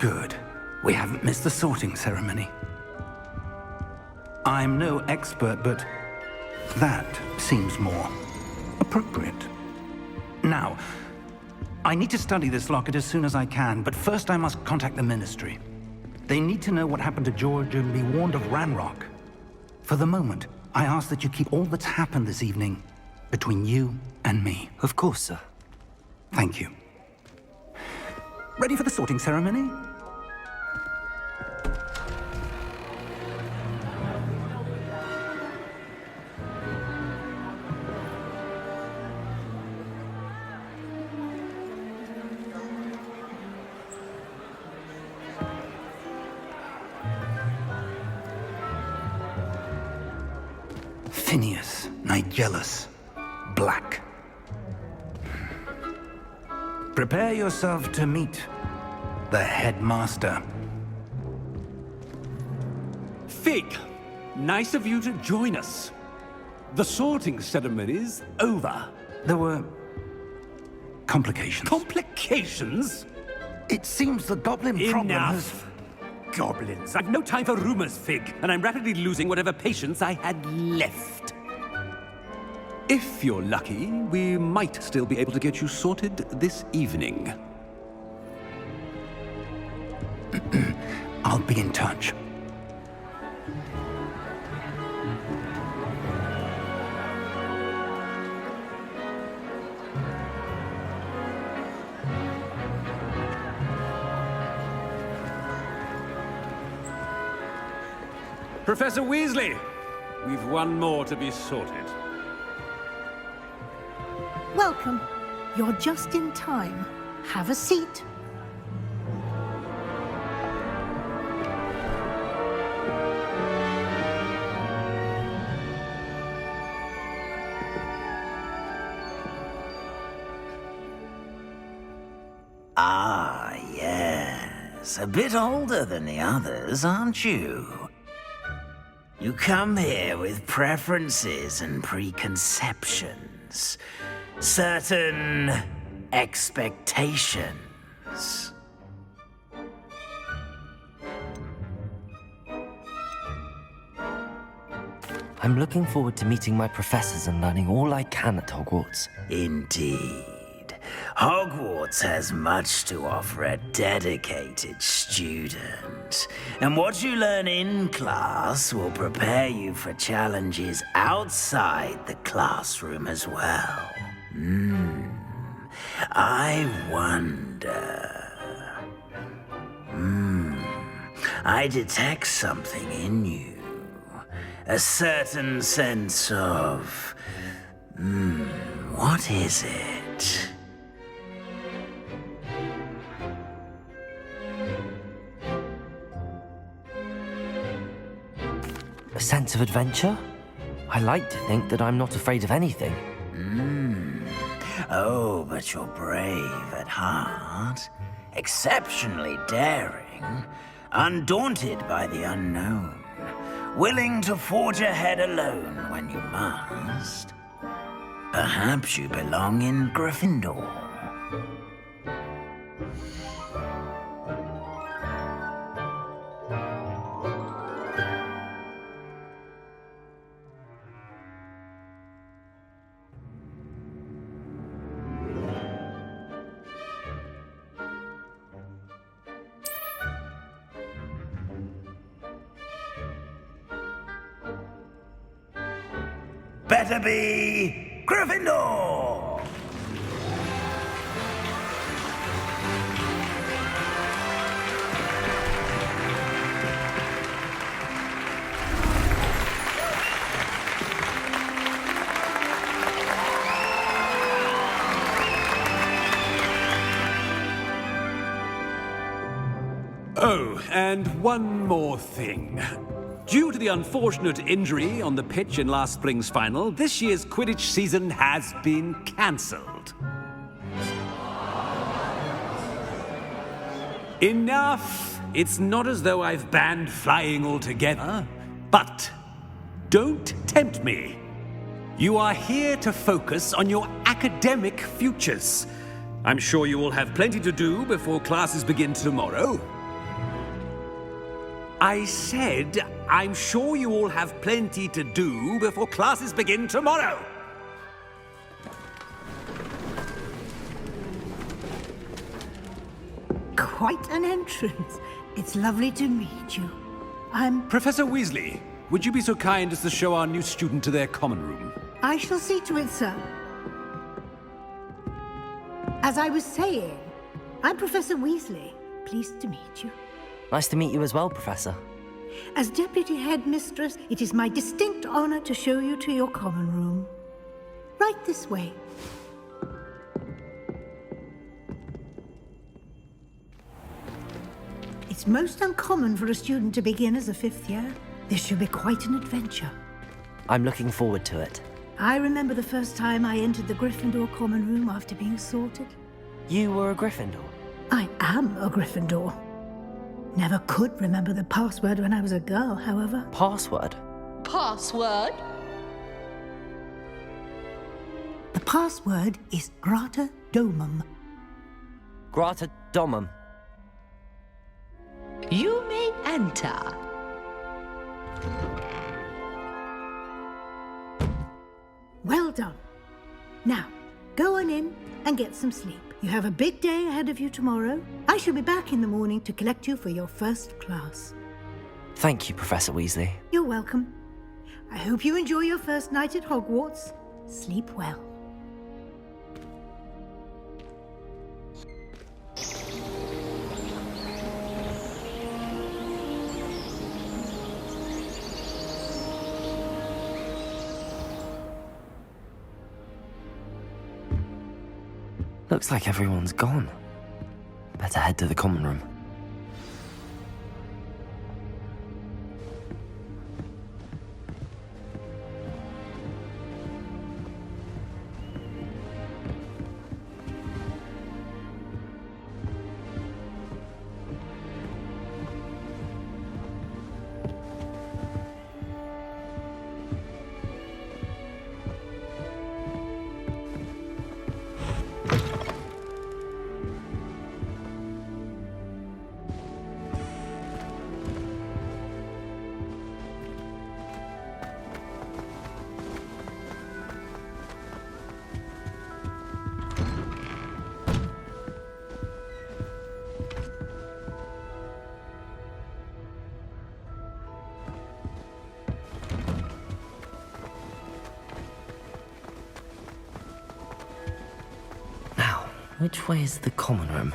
Good. We haven't missed the sorting ceremony. I'm no expert, but that seems more appropriate. Now, I need to study this locket as soon as I can, but first I must contact the Ministry. They need to know what happened to George and be warned of Ranrock. For the moment, I ask that you keep all that's happened this evening between you and me. Of course, sir. Thank you. Ready for the sorting ceremony? Phineas, Nigellus, Black. Prepare yourself to meet the headmaster. Fig, nice of you to join us. The sorting ceremony's over. There were complications. Complications? It seems the goblin problem has... Enough! Goblins. I've no time for rumors, Fig, and I'm rapidly losing whatever patience I had left. If you're lucky, we might still be able to get you sorted this evening. I'll be in touch. Professor Weasley, we've one more to be sorted. Welcome. You're just in time. Have a seat. Ah, yes. A bit older than the others, aren't you? You come here with preferences and preconceptions. Certain expectations. I'm looking forward to meeting my professors and learning all I can at Hogwarts. Indeed. Hogwarts has much to offer a dedicated student. And what you learn in class will prepare you for challenges outside the classroom as well. I wonder... I detect something in you. A certain sense of... what is it? A sense of adventure? I like to think that I'm not afraid of anything. Oh, but you're brave at heart. Exceptionally daring. Undaunted by the unknown. Willing to forge ahead alone when you must. Perhaps you belong in Gryffindor. Better be Gryffindor! Oh, and one more thing. Due to the unfortunate injury on the pitch in last spring's final, this year's Quidditch season has been cancelled. Enough! It's not as though I've banned flying altogether, but don't tempt me. You are here to focus on your academic futures. I'm sure you will have plenty to do before classes begin tomorrow. I said, I'm sure you all have plenty to do before classes begin tomorrow. Quite an entrance. It's lovely to meet you. I'm... Professor Weasley, would you be so kind as to show our new student to their common room? I shall see to it, sir. As I was saying, I'm Professor Weasley. Pleased to meet you. Nice to meet you as well, Professor. As Deputy Headmistress, it is my distinct honor to show you to your common room. Right this way. It's most uncommon for a student to begin as a fifth year. This should be quite an adventure. I'm looking forward to it. I remember the first time I entered the Gryffindor common room after being sorted. You were a Gryffindor? I am a Gryffindor. Never could remember the password when I was a girl, however. Password? Password? The password is Grata Domum. Grata Domum. You may enter. Well done. Now, go on in and get some sleep. You have a big day ahead of you tomorrow. I shall be back in the morning to collect you for your first class. Thank you, Professor Weasley. You're welcome. I hope you enjoy your first night at Hogwarts. Sleep well. Looks like everyone's gone. Better head to the common room. Which way is the common room?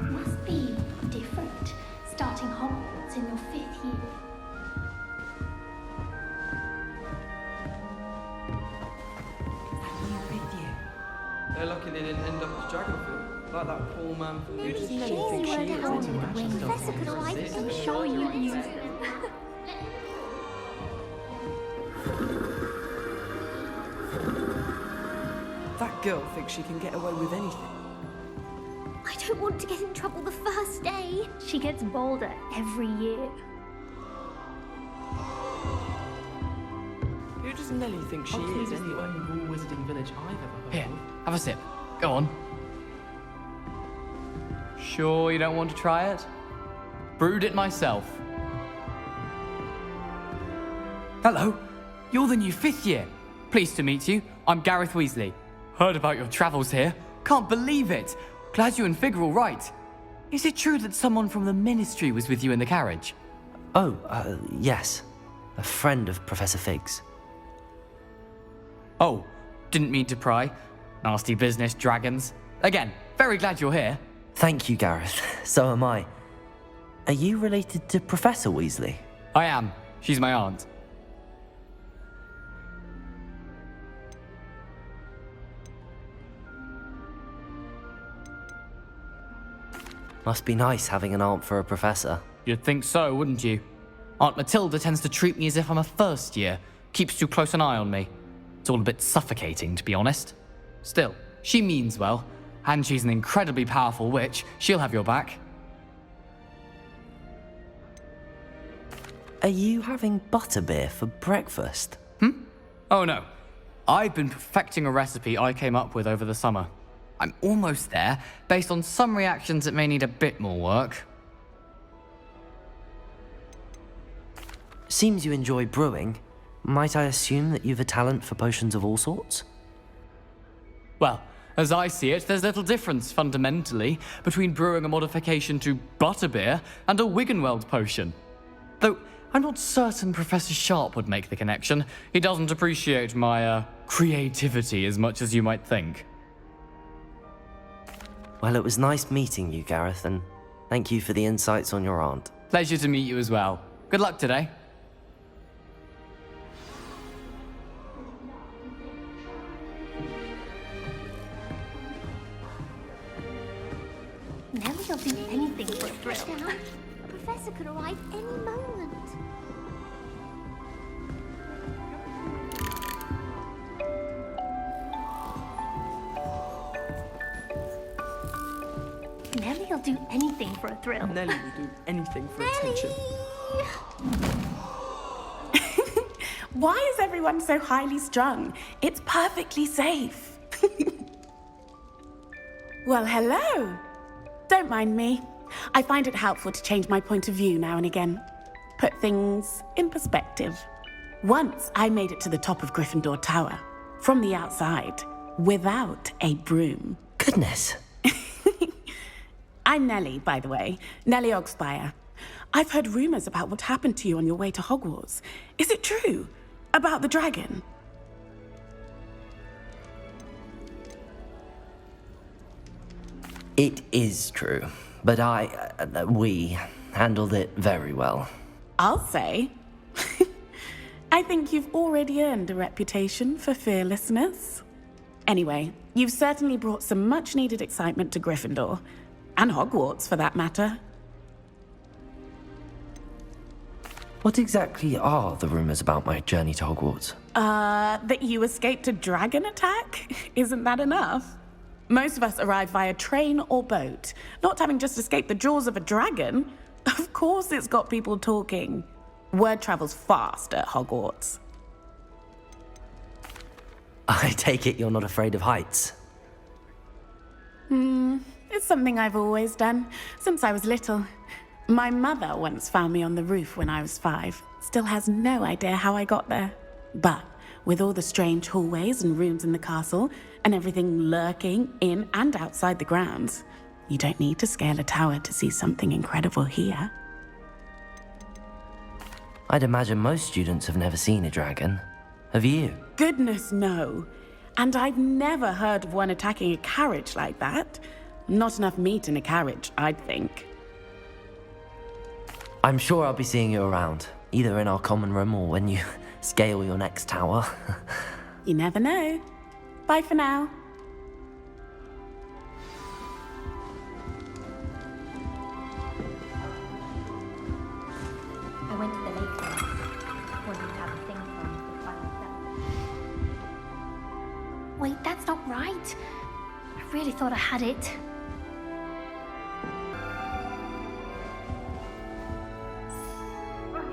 Must be different, starting Hogwarts in your 5th year. They're lucky they didn't end up as Dragonfield, like that poor man from Who does she think she is anyway? Professor could write it, I'm sure you'd use it. That girl thinks she can get away with anything. I don't want to get in trouble the first day. She gets bolder every year. Who does Nellie think she is anyway? Wizarding village I've ever heard Here, have a sip. Go on. Sure you don't want to try it? Brewed it myself. Hello, you're the new 5th year. Pleased to meet you. I'm Gareth Weasley. Heard about your travels here. Can't believe it. Glad you and Fig are all right. Is it true that someone from the Ministry was with you in the carriage? Oh, yes. A friend of Professor Fig's. Oh, didn't mean to pry. Nasty business, dragons. Again, very glad you're here. Thank you, Gareth. So am I. Are you related to Professor Weasley? I am. She's my aunt. Must be nice having an aunt for a professor. You'd think so, wouldn't you? Aunt Matilda tends to treat me as if I'm a first year. Keeps too close an eye on me. It's all a bit suffocating, to be honest. Still, she means well, and she's an incredibly powerful witch. She'll have your back. Are you having butterbeer for breakfast? Oh no. I've been perfecting a recipe I came up with over the summer. I'm almost there. Based on some reactions, it may need a bit more work. Seems you enjoy brewing. Might I assume that you've a talent for potions of all sorts? Well, as I see it, there's little difference, fundamentally, between brewing a modification to butterbeer and a Wiggenweld potion. Though, I'm not certain Professor Sharp would make the connection. He doesn't appreciate my, creativity as much as you might think. Well, it was nice meeting you, Gareth, and thank you for the insights on your aunt. Pleasure to meet you as well. Good luck today. Nelly'll do anything for a thrill. Now, a professor could arrive any moment. Nelly'll do anything for a thrill. Nelly will do anything for attention. Why is everyone so highly strung? It's perfectly safe. Well, hello. Don't mind me. I find it helpful to change my point of view now and again. Put things in perspective. Once I made it to the top of Gryffindor Tower, from the outside, without a broom. Goodness. I'm Nelly, by the way. Nelly Ogspire. I've heard rumors about what happened to you on your way to Hogwarts. Is it true? About the dragon? It is true, but we handled it very well. I'll say. I think you've already earned a reputation for fearlessness. Anyway, you've certainly brought some much-needed excitement to Gryffindor. And Hogwarts, for that matter. What exactly are the rumors about my journey to Hogwarts? That you escaped a dragon attack? Isn't that enough? Most of us arrive via train or boat. Not having just escaped the jaws of a dragon, of course it's got people talking. Word travels fast at Hogwarts. I take it you're not afraid of heights? It's something I've always done, since I was little. My mother once found me on the roof when I was 5. Still has no idea how I got there. But with all the strange hallways and rooms in the castle, and everything lurking in and outside the grounds, you don't need to scale a tower to see something incredible here. I'd imagine most students have never seen a dragon. Have you? Goodness, no. And I've never heard of one attacking a carriage like that. Not enough meat in a carriage, I'd think. I'm sure I'll be seeing you around, either in our common room or when you scale your next tower. You never know. Bye for now. I went to the lake house. Wanted to have a thing from by myself. Wait, that's not right. I really thought I had it.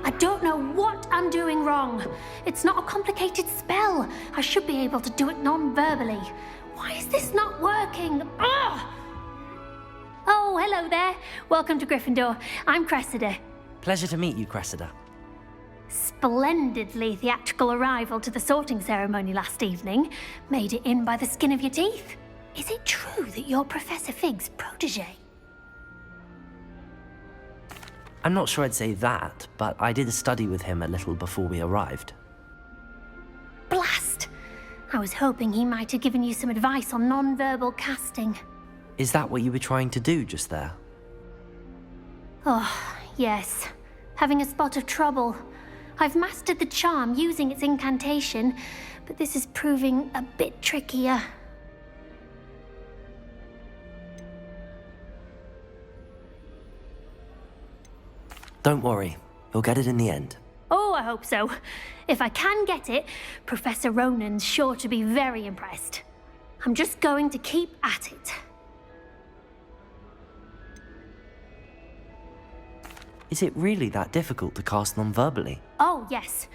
I don't know what I'm doing wrong. It's not a complicated spell. I should be able to do it non-verbally. Why is this not working? Ugh! Oh, hello there. Welcome to Gryffindor. I'm Cressida. Pleasure to meet you, Cressida. Splendidly theatrical arrival to the sorting ceremony last evening. Made it in by the skin of your teeth. Is it true that you're Professor Fig's protege? I'm not sure I'd say that, but I did study with him a little before we arrived. Blast! I was hoping he might have given you some advice on non-verbal casting. Is that what you were trying to do just there? Oh, yes. Having a spot of trouble. I've mastered the charm using its incantation, but this is proving a bit trickier. Don't worry, you'll get it in the end. Oh, I hope so. If I can get it, Professor Ronan's sure to be very impressed. I'm just going to keep at it. Is it really that difficult to cast non-verbally? Oh, yes.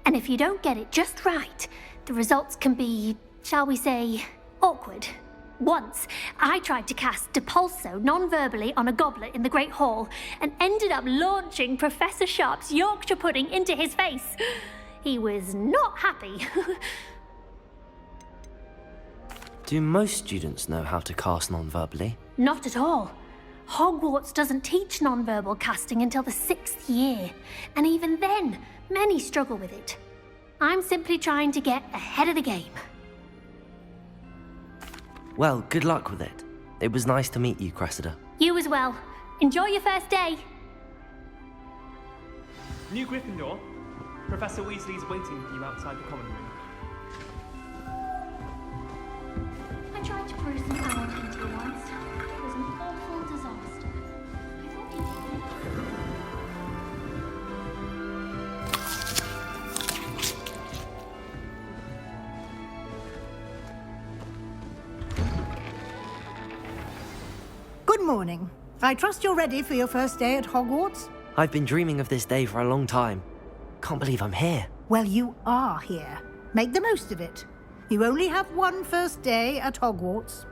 And if you don't get it just right, The results can be, shall we say, awkward. Once, I tried to cast Depulso non-verbally on a goblet in the Great Hall and ended up launching Professor Sharp's Yorkshire pudding into his face. He was not happy. Do most students know how to cast non-verbally? Not at all. Hogwarts doesn't teach non-verbal casting until the 6th year, and even then, many struggle with it. I'm simply trying to get ahead of the game. Well, good luck with it. It was nice to meet you, Cressida. You as well. Enjoy your first day. New Gryffindor. Professor Weasley's waiting for you outside the common room. I tried to brew some allergy into you once. It was an awful disaster. Good morning. I trust you're ready for your first day at Hogwarts? I've been dreaming of this day for a long time. Can't believe I'm here. Well, you are here. Make the most of it. You only have one first day at Hogwarts.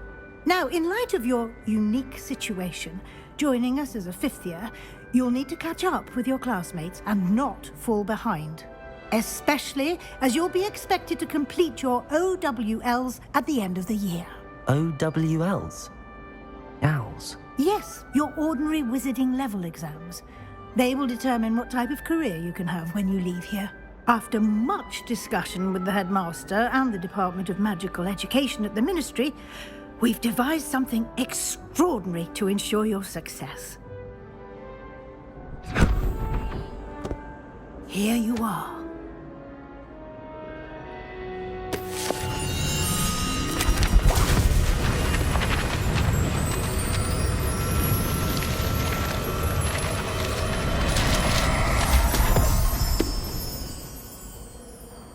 Now, in light of your unique situation, joining us as a 5th year, you'll need to catch up with your classmates and not fall behind. Especially as you'll be expected to complete your OWLs at the end of the year. OWLs? Owls? Yes, your ordinary wizarding level exams. They will determine what type of career you can have when you leave here. After much discussion with the headmaster and the Department of Magical Education at the Ministry, we've devised something extraordinary to ensure your success. Here you are.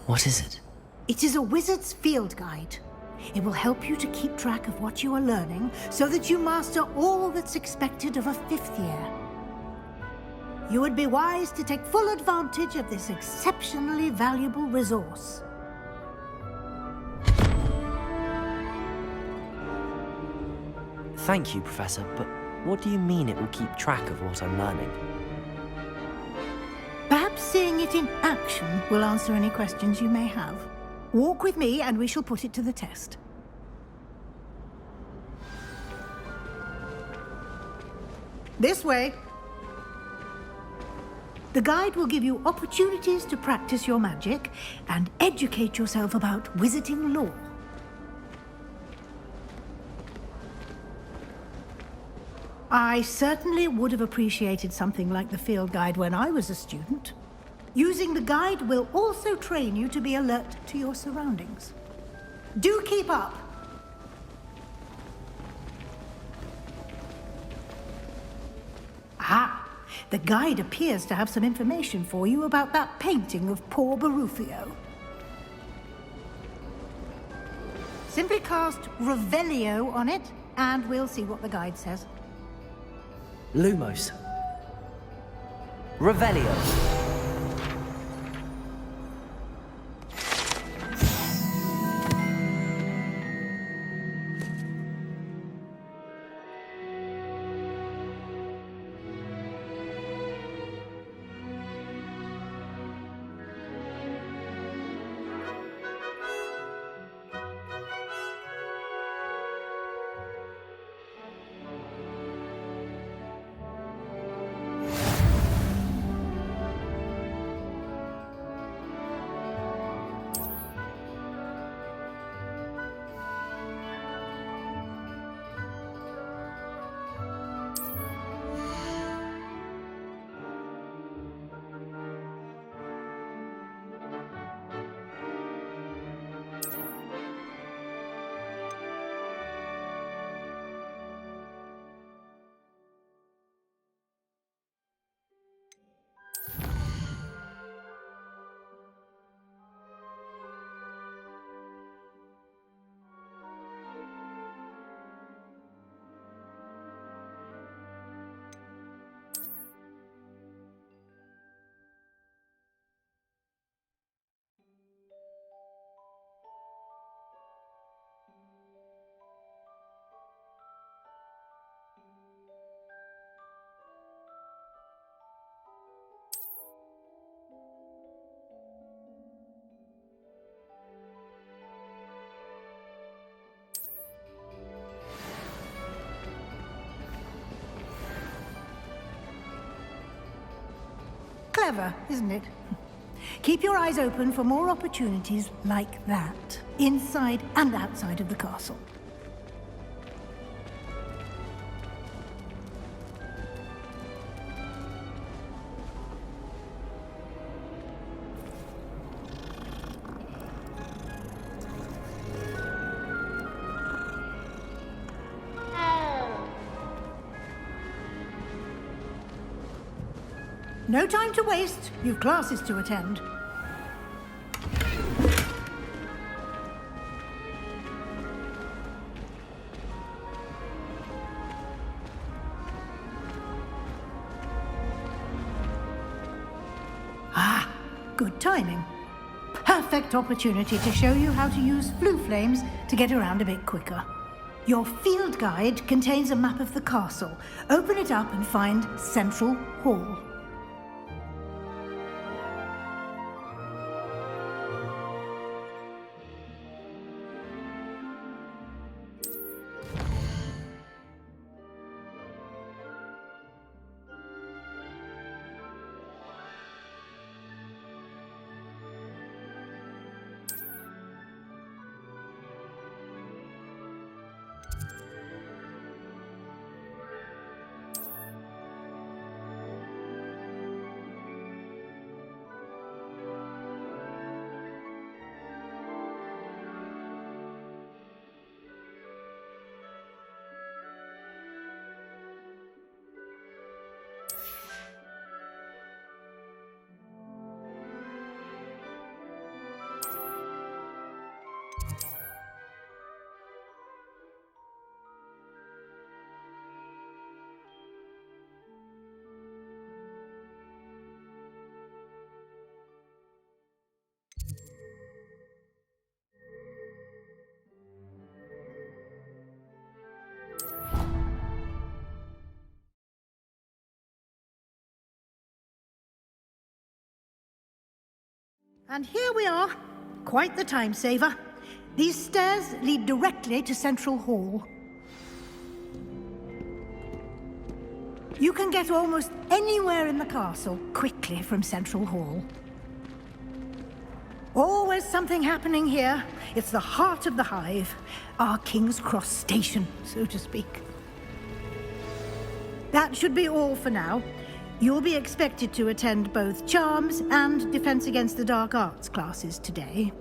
What is it? It is a wizard's field guide. It will help you to keep track of what you are learning so that you master all that's expected of a 5th year. You would be wise to take full advantage of this exceptionally valuable resource. Thank you, Professor, but what do you mean it will keep track of what I'm learning? Perhaps seeing it in action will answer any questions you may have. Walk with me and we shall put it to the test. This way. The guide will give you opportunities to practice your magic and educate yourself about wizarding lore. I certainly would have appreciated something like the field guide when I was a student. Using the guide will also train you to be alert to your surroundings. Do keep up! Ah, the guide appears to have some information for you about that painting of poor Barufio. Simply cast Revelio on it, and we'll see what the guide says. Lumos. Revelio. Clever, isn't it? Keep your eyes open for more opportunities like that, inside and outside of the castle. No time to waste. You've classes to attend. Ah, good timing. Perfect opportunity to show you how to use flue flames to get around a bit quicker. Your field guide contains a map of the castle. Open it up and find Central Hall. And here we are. Quite the time saver. These stairs lead directly to Central Hall. You can get almost anywhere in the castle quickly from Central Hall. Always something happening here. It's the heart of the hive, our King's Cross station, so to speak. That should be all for now. You'll be expected to attend both Charms and Defense Against the Dark Arts classes today.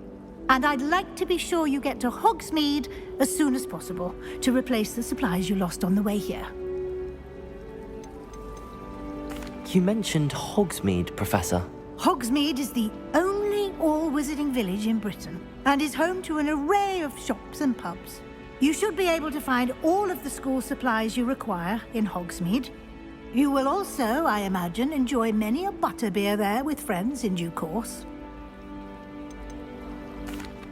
And I'd like to be sure you get to Hogsmeade as soon as possible to replace the supplies you lost on the way here. You mentioned Hogsmeade, Professor. Hogsmeade is the only all-wizarding village in Britain and is home to an array of shops and pubs. You should be able to find all of the school supplies you require in Hogsmeade. You will also, I imagine, enjoy many a butterbeer there with friends in due course.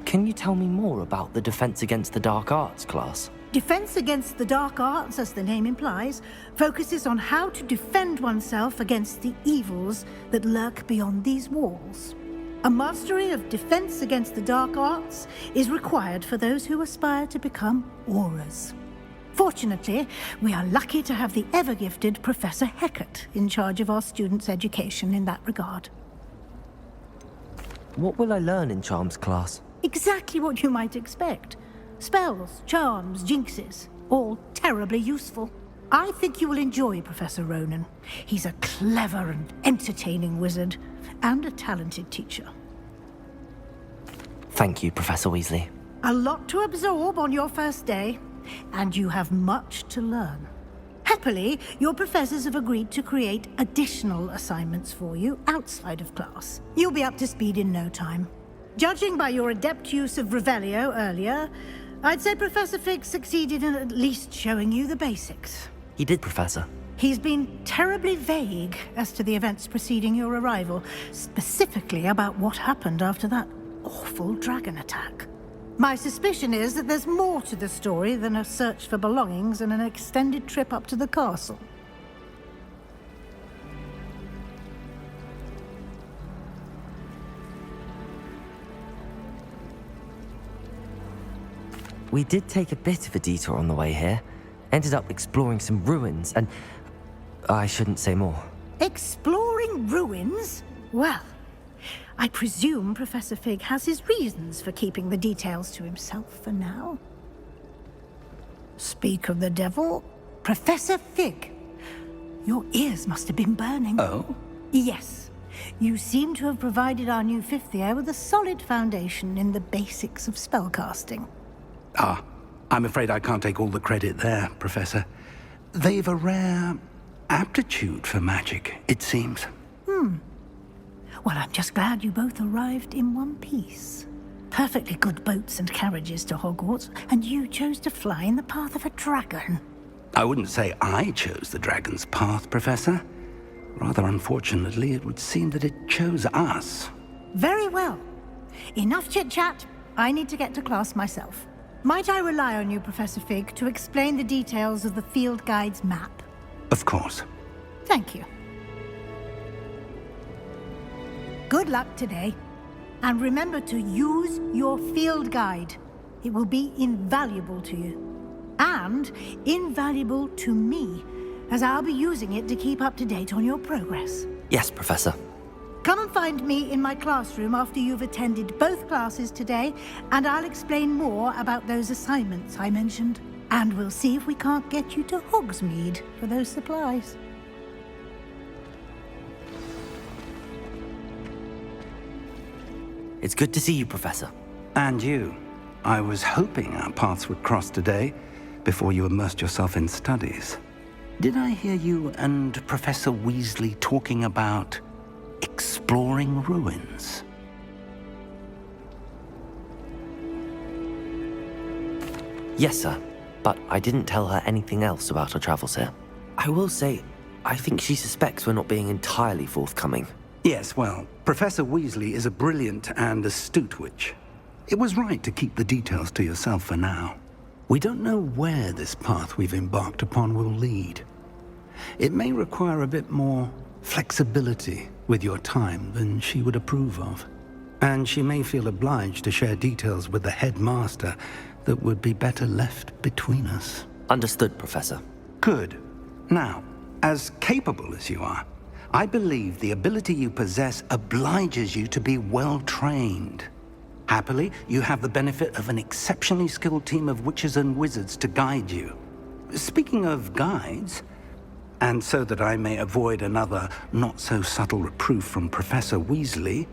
Can you tell me more about the Defense Against the Dark Arts class? Defense Against the Dark Arts, as the name implies, focuses on how to defend oneself against the evils that lurk beyond these walls. A mastery of Defense Against the Dark Arts is required for those who aspire to become Aurors. Fortunately, we are lucky to have the ever-gifted Professor Hecat in charge of our students' education in that regard. What will I learn in Charms class? Exactly what you might expect. Spells, charms, jinxes, all terribly useful. I think you will enjoy Professor Ronan. He's a clever and entertaining wizard, and a talented teacher. Thank you, Professor Weasley. A lot to absorb on your first day, and you have much to learn. Happily, your professors have agreed to create additional assignments for you outside of class. You'll be up to speed in no time. Judging by your adept use of Revelio earlier, I'd say Professor Fig succeeded in at least showing you the basics. He did, Professor. He's been terribly vague as to the events preceding your arrival, specifically about what happened after that awful dragon attack. My suspicion is that there's more to the story than a search for belongings and an extended trip up to the castle. We did take a bit of a detour on the way here. Ended up exploring some ruins and... I shouldn't say more. Exploring ruins? Well, I presume Professor Fig has his reasons for keeping the details to himself for now. Speak of the devil, Professor Fig. Your ears must have been burning. Oh? Yes. You seem to have provided our new fifth year with a solid foundation in the basics of spellcasting. Ah, I'm afraid I can't take all the credit there, Professor. They've a rare aptitude for magic, it seems. Well, I'm just glad you both arrived in one piece. Perfectly good boats and carriages to Hogwarts, and you chose to fly in the path of a dragon. I wouldn't say I chose the dragon's path, Professor. Rather unfortunately, it would seem that it chose us. Very well. Enough chit-chat. I need to get to class myself. Might I rely on you, Professor Fig, to explain the details of the field guide's map? Of course. Thank you. Good luck today. And remember to use your field guide. It will be invaluable to you. And invaluable to me, as I'll be using it to keep up to date on your progress. Yes, Professor. Come and find me in my classroom after you've attended both classes today, and I'll explain more about those assignments I mentioned. And we'll see if we can't get you to Hogsmeade for those supplies. It's good to see you, Professor. And you. I was hoping our paths would cross today, before you immersed yourself in studies. Did I hear you and Professor Weasley talking about exploring ruins? Yes, sir. But I didn't tell her anything else about our travels here. I will say, I think she suspects we're not being entirely forthcoming. Yes, well, Professor Weasley is a brilliant and astute witch. It was right to keep the details to yourself for now. We don't know where this path we've embarked upon will lead. It may require a bit more flexibility with your time than she would approve of. And she may feel obliged to share details with the headmaster that would be better left between us. Understood, Professor. Good. Now, as capable as you are, I believe the ability you possess obliges you to be well-trained. Happily, you have the benefit of an exceptionally skilled team of witches and wizards to guide you. Speaking of guides, and so that I may avoid another not-so-subtle reproof from Professor Weasley,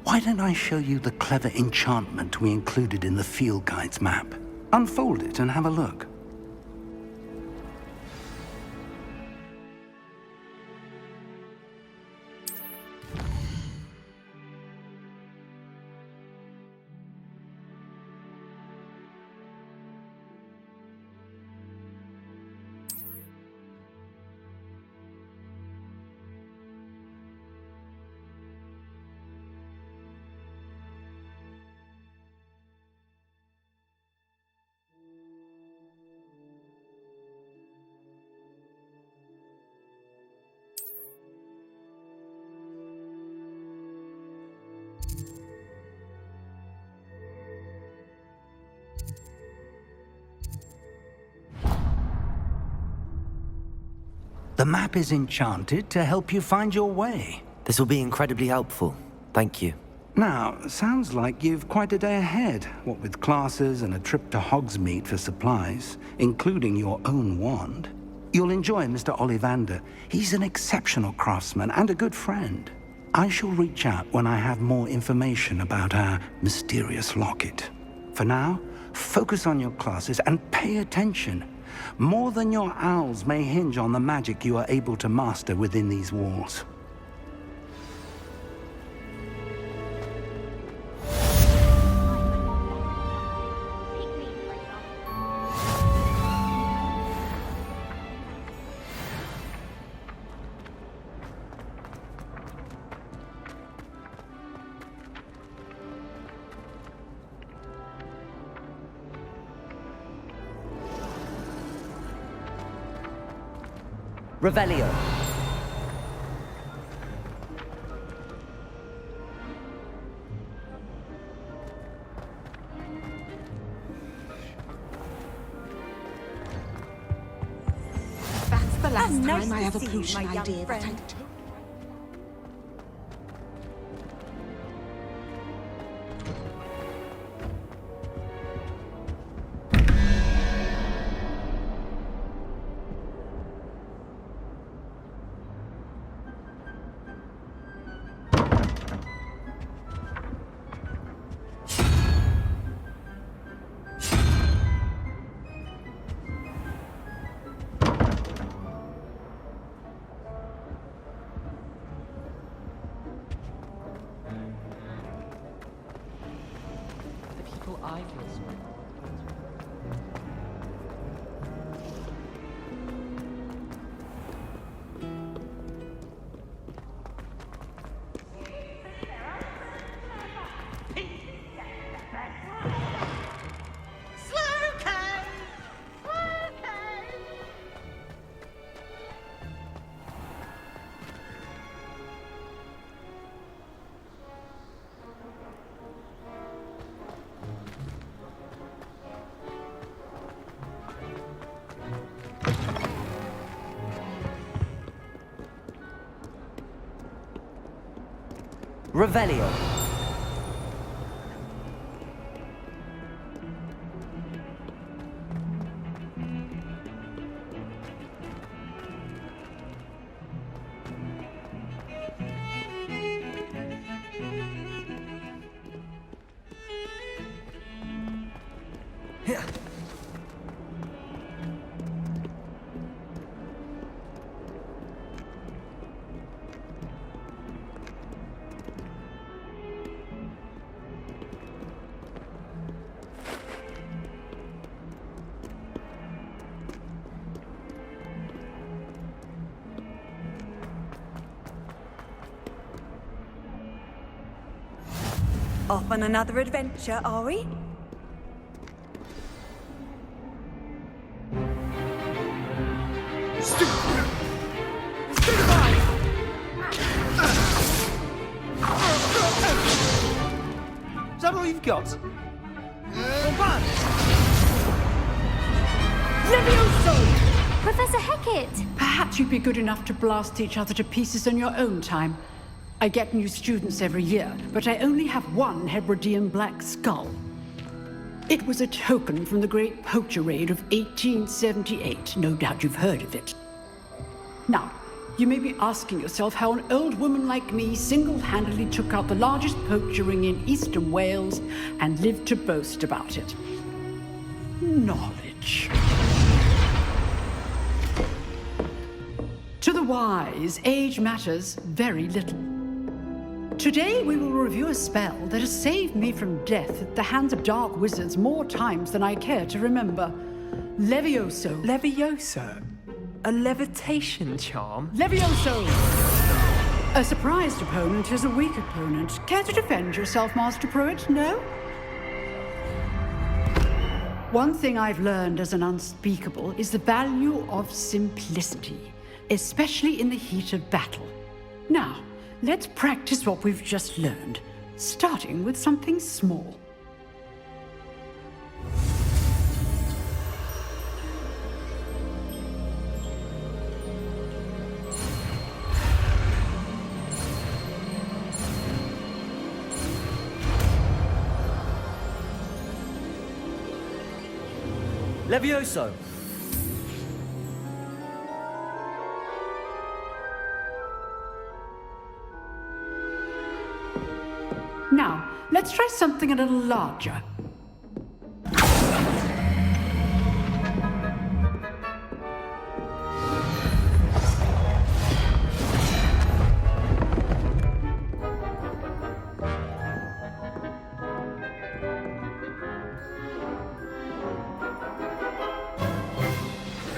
why don't I show you the clever enchantment we included in the field guide's map? Unfold it and have a look. The map is enchanted to help you find your way. This will be incredibly helpful. Thank you. Now, sounds like you've quite a day ahead, what with classes and a trip to Hogsmeade for supplies, including your own wand. You'll enjoy Mr. Ollivander. He's an exceptional craftsman and a good friend. I shall reach out when I have more information about our mysterious locket. For now, focus on your classes and pay attention. More than your owls may hinge on the magic you are able to master within these walls. Revelio. That's the last time I have a potion idea that I took. Revelio. Off on another adventure, are we? Is that all you've got? Levioso! Professor Hecat! Perhaps you'd be good enough to blast each other to pieces in your own time. I get new students every year, but I only have one Hebridean black skull. It was a token from the Great Poacher Raid of 1878. No doubt you've heard of it. Now, you may be asking yourself how an old woman like me single-handedly took out the largest poacher ring in eastern Wales and lived to boast about it. Knowledge. To the wise, age matters very little. Today we will review a spell that has saved me from death at the hands of dark wizards more times than I care to remember. Levioso. Levioso? A levitation charm? Levioso! A surprised opponent is a weak opponent. Care to defend yourself, Master Pruitt? No? One thing I've learned as an unspeakable is the value of simplicity, especially in the heat of battle. Now, let's practice what we've just learned, starting with something small. Levioso. Now, let's try something a little larger.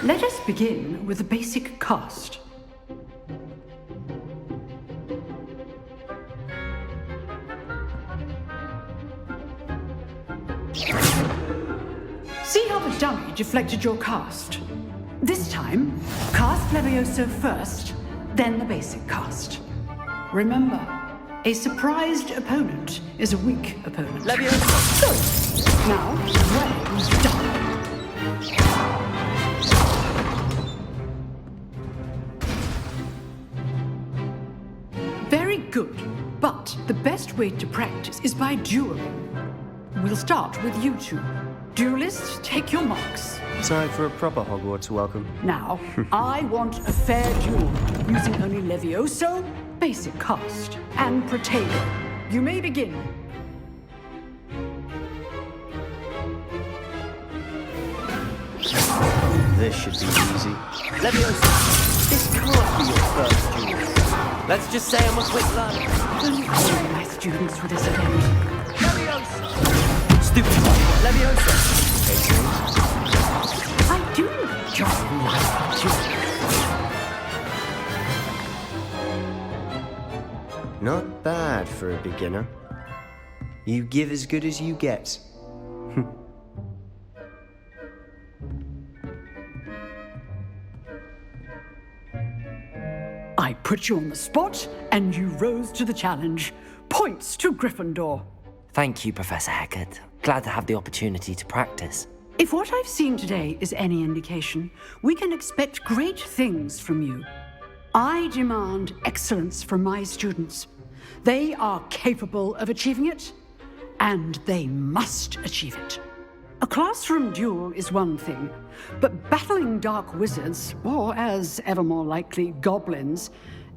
Let us begin with the basic cast. See how the dummy deflected your cast? This time, cast Levioso first, then the basic cast. Remember, a surprised opponent is a weak opponent. Levioso! Good. Now, well done. Very good, but the best way to practice is by dueling. We'll start with you two. Duelists, take your marks. Time for a proper Hogwarts welcome. Now, I want a fair duel, using only Levioso, basic cast, and Protego. You may begin. This should be easy. Levioso. This can't be your first duel. Let's just say I'm a quick learner. Only all my students for this attempt. Levioso! Stupid. Levioso! I do enjoy life duel. Not bad for a beginner. You give as good as you get. I put you on the spot, and you rose to the challenge. Points to Gryffindor. Thank you, Professor Hecat. Glad to have the opportunity to practice. If what I've seen today is any indication, we can expect great things from you. I demand excellence from my students. They are capable of achieving it, and they must achieve it. A classroom duel is one thing, but battling dark wizards, or as ever more likely, goblins,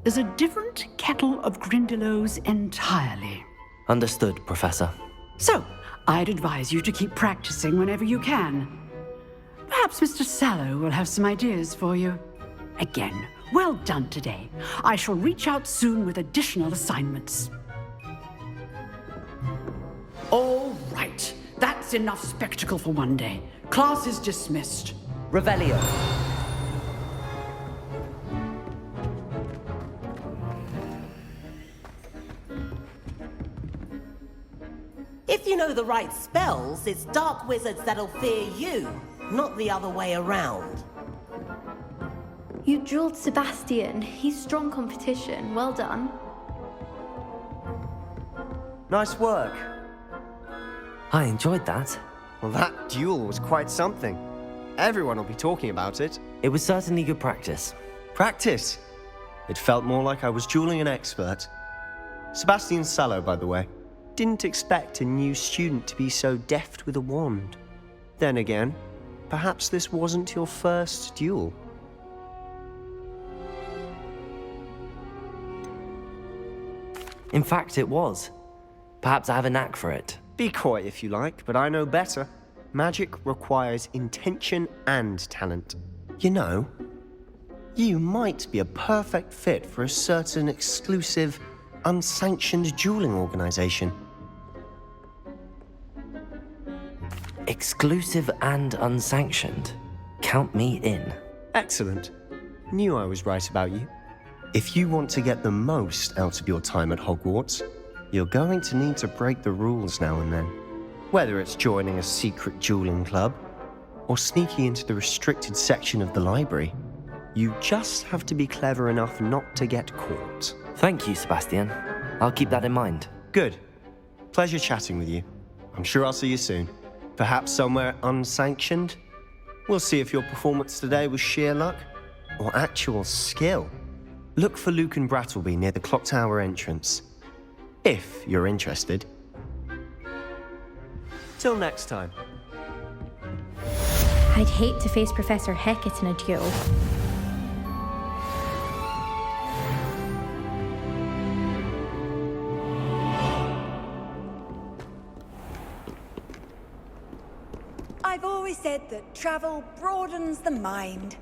is a different kettle of Grindylows entirely. Understood, Professor. So, I'd advise you to keep practicing whenever you can. Perhaps Mr. Sallow will have some ideas for you. Again, well done today. I shall reach out soon with additional assignments. All right. That's enough spectacle for one day. Class is dismissed. Revelio. If you know the right spells, it's dark wizards that'll fear you, not the other way around. You drilled Sebastian. He's strong competition. Well done. Nice work. I enjoyed that. Well, that duel was quite something. Everyone will be talking about it. It was certainly good practice. Practice? It felt more like I was dueling an expert. Sebastian Sallow, by the way. Didn't expect a new student to be so deft with a wand. Then again, perhaps this wasn't your first duel. In fact, it was. Perhaps I have a knack for it. Be coy if you like, but I know better. Magic requires intention and talent. You know, you might be a perfect fit for a certain exclusive, unsanctioned dueling organization. Exclusive and unsanctioned? Count me in. Excellent. Knew I was right about you. If you want to get the most out of your time at Hogwarts, you're going to need to break the rules now and then. Whether it's joining a secret dueling club, or sneaking into the restricted section of the library, you just have to be clever enough not to get caught. Thank you, Sebastian. I'll keep that in mind. Good. Pleasure chatting with you. I'm sure I'll see you soon. Perhaps somewhere unsanctioned? We'll see if your performance today was sheer luck, or actual skill. Look for Luke and Brattleby near the Clock Tower entrance. If you're interested. Till next time. I'd hate to face Professor Hecat in a duel. I've always said that travel broadens the mind.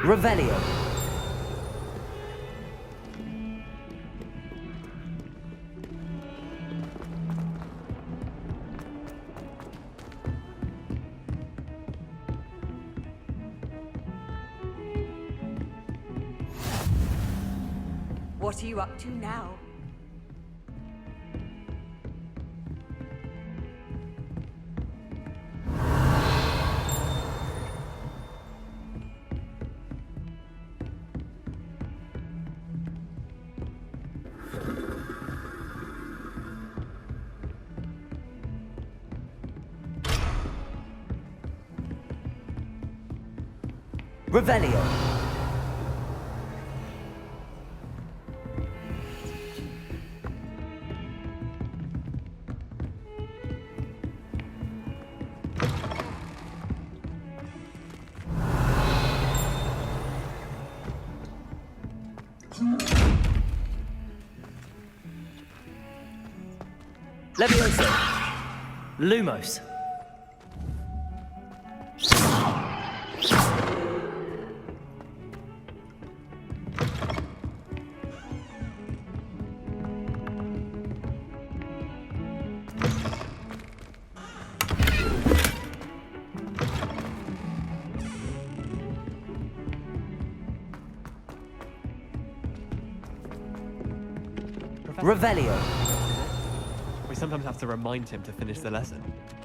Revelio. What are you up to now? Revelio. Levioso. Lumos. Revelio. We sometimes have to remind him to finish the lesson.